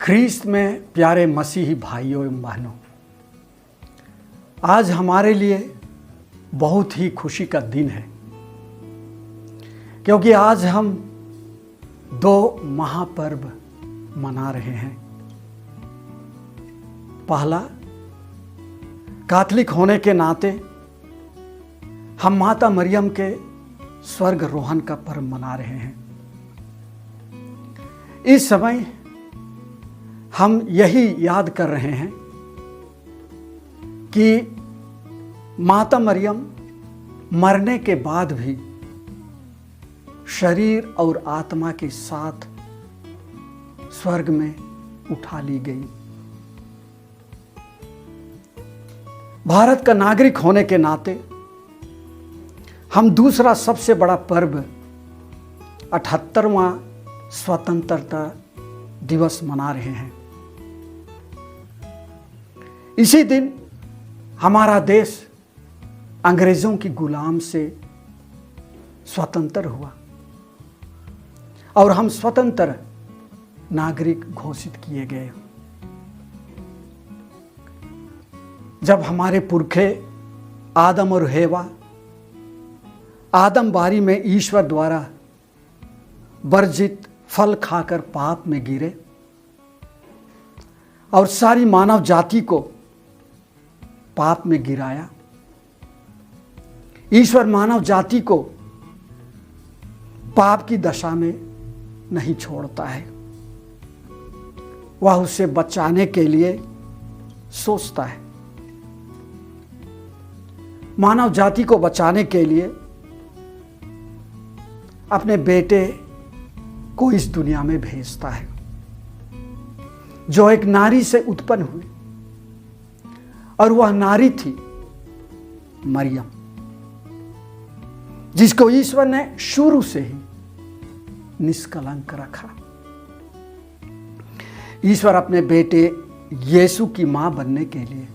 ख्रीस्त में प्यारे मसीही भाइयों एवं बहनों, आज हमारे लिए बहुत ही खुशी का दिन है, क्योंकि आज हम दो महापर्व मना रहे हैं। पहला, कैथोलिक होने के नाते हम माता मरियम के स्वर्ग रोहन का पर्व मना रहे हैं। इस समय हम यही याद कर रहे हैं कि माता मरियम मरने के बाद भी शरीर और आत्मा के साथ स्वर्ग में उठा ली गई। भारत का नागरिक होने के नाते हम दूसरा सबसे बड़ा पर्व 78वां स्वतंत्रता दिवस मना रहे हैं। इसी दिन हमारा देश अंग्रेजों की गुलाम से स्वतंत्र हुआ और हम स्वतंत्र नागरिक घोषित किए गए। जब हमारे पुरखे आदम और हेवा आदम बारी में ईश्वर द्वारा वर्जित फल खाकर पाप में गिरे और सारी मानव जाति को पाप में गिराया, ईश्वर मानव जाति को पाप की दशा में नहीं छोड़ता है। वह उसे बचाने के लिए सोचता है। मानव जाति को बचाने के लिए अपने बेटे को इस दुनिया में भेजता है, जो एक नारी से उत्पन्न हुए, और वह नारी थी मरियम, जिसको ईश्वर ने शुरू से ही निष्कलंक रखा। ईश्वर अपने बेटे यीशु की मां बनने के लिए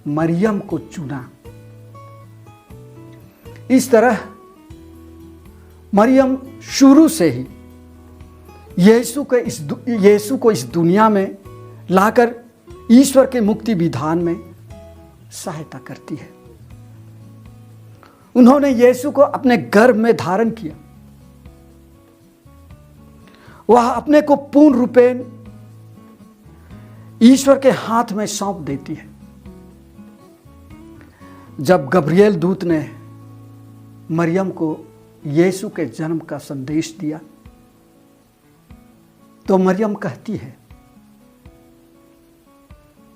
मरियम को चुना। इस तरह मरियम शुरू से ही यीशु को इस दुनिया में लाकर ईश्वर के मुक्ति विधान में सहायता करती है। उन्होंने यीशु को अपने गर्भ में धारण किया। वह अपने को पूर्ण रूपेण ईश्वर के हाथ में सौंप देती है। जब गब्रिएल दूत ने मरियम को यीशु के जन्म का संदेश दिया, तो मरियम कहती है,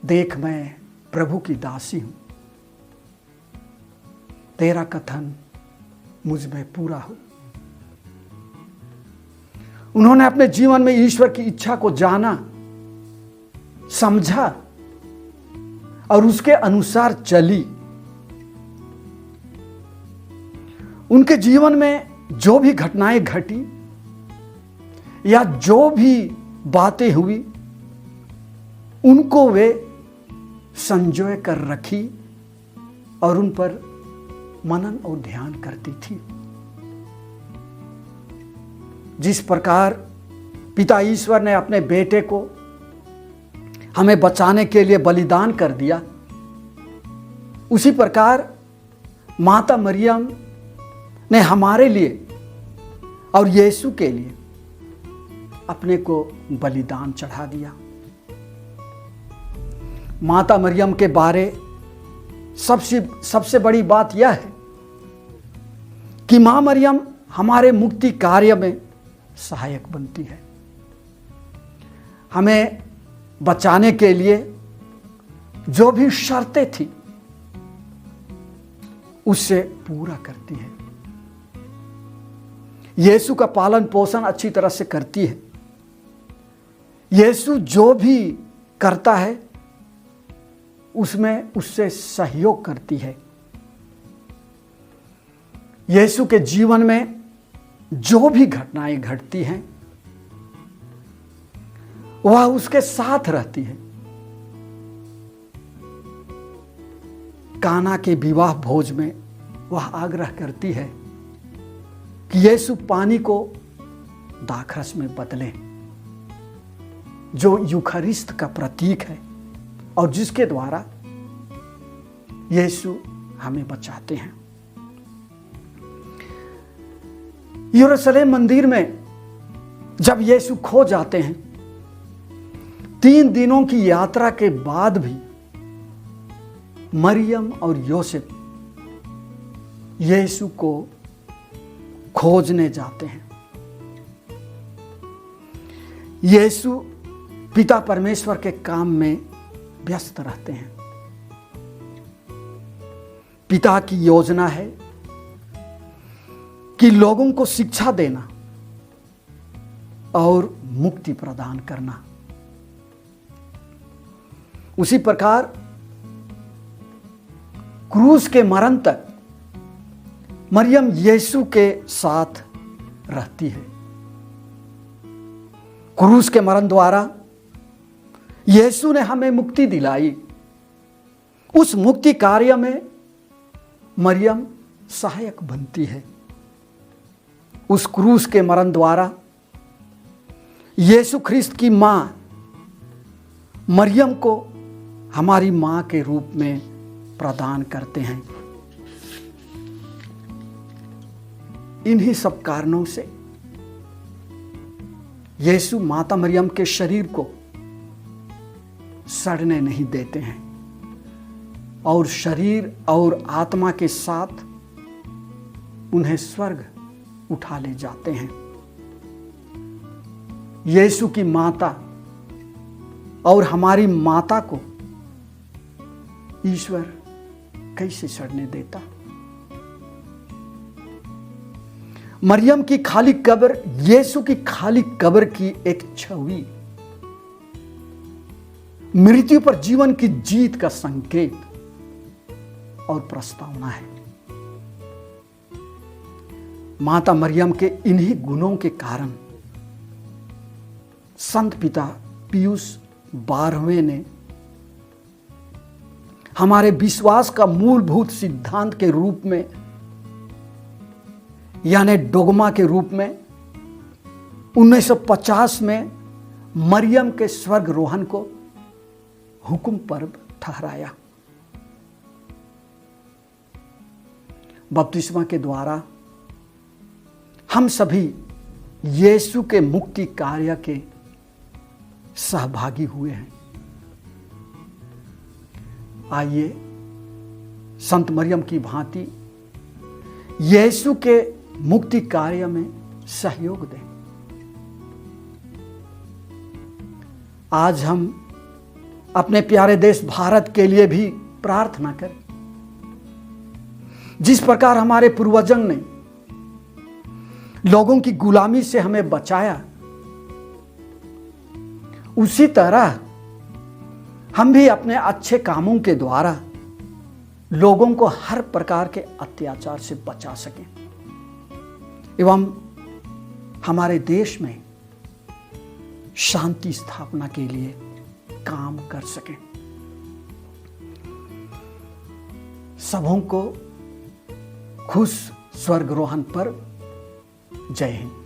देख मैं प्रभु की दासी हूं, तेरा कथन मुझ में पूरा हो। उन्होंने अपने जीवन में ईश्वर की इच्छा को जाना, समझा और उसके अनुसार चली। उनके जीवन में जो भी घटनाएं घटी या जो भी बातें हुई, उनको वे संजोए कर रखी और उन पर मनन और ध्यान करती थी। जिस प्रकार पिता ईश्वर ने अपने बेटे को हमें बचाने के लिए बलिदान कर दिया, उसी प्रकार माता मरियम ने हमारे लिए और यीशु के लिए अपने को बलिदान चढ़ा दिया। माता मरियम के बारे सबसे बड़ी बात यह है कि मां मरियम हमारे मुक्ति कार्य में सहायक बनती है। हमें बचाने के लिए जो भी शर्तें थी उससे पूरा करती है। यीशु का पालन पोषण अच्छी तरह से करती है। यीशु जो भी करता है उसमें उससे सहयोग करती है। यीशु के जीवन में जो भी घटनाएं घटती हैं वह उसके साथ रहती है। काना के विवाह भोज में वह आग्रह करती है कि यीशु पानी को दाखरस में बदले। जो यूखरिस्त का प्रतीक है और जिसके द्वारा यीशु हमें बचाते हैं। यरूशलेम मंदिर में जब यीशु खो जाते हैं, 3 दिनों की यात्रा के बाद भी मरियम और योसेफ यीशु को खोजने जाते हैं। यीशु पिता परमेश्वर के काम में व्यस्त रहते हैं। पिता की योजना है कि लोगों को शिक्षा देना और मुक्ति प्रदान करना। उसी प्रकार क्रूस के मरण तक मरियम यीशु के साथ रहती है। क्रूस के मरण द्वारा यीशु ने हमें मुक्ति दिलाई। उस मुक्ति कार्य में मरियम सहायक बनती है। उस क्रूस के मरण द्वारा यीशु ख्रिस्त की मां मरियम को हमारी मां के रूप में प्रदान करते हैं। इन्हीं सब कारणों से यीशु माता मरियम के शरीर को सड़ने नहीं देते हैं और शरीर और आत्मा के साथ उन्हें स्वर्ग उठा ले जाते हैं। यीशु की माता और हमारी माता को ईश्वर कैसे सड़ने देता? मरियम की खाली कब्र यीशु की खाली कब्र की एक छवि, मृत्यु पर जीवन की जीत का संकेत और प्रस्तावना है। माता मरियम के इन्हीं गुणों के कारण संत पिता पियूस 12वें ने हमारे विश्वास का मूलभूत सिद्धांत के रूप में, यानी डोगमा के रूप में 1950 में मरियम के स्वर्गरोहण को हुक्म पर्व ठहराया। बपतिस्मा के द्वारा हम सभी यीशु के मुक्ति कार्य के सहभागी हुए हैं। आइए संत मरियम की भांति यीशु के मुक्ति कार्य में सहयोग दें। आज हम अपने प्यारे देश भारत के लिए भी प्रार्थना करें। जिस प्रकार हमारे पूर्वजों ने लोगों की गुलामी से हमें बचाया, उसी तरह हम भी अपने अच्छे कामों के द्वारा लोगों को हर प्रकार के अत्याचार से बचा सकें एवं हमारे देश में शांति स्थापना के लिए काम कर सकें। सबों को खुश स्वर्गरोहण पर जय हिंद।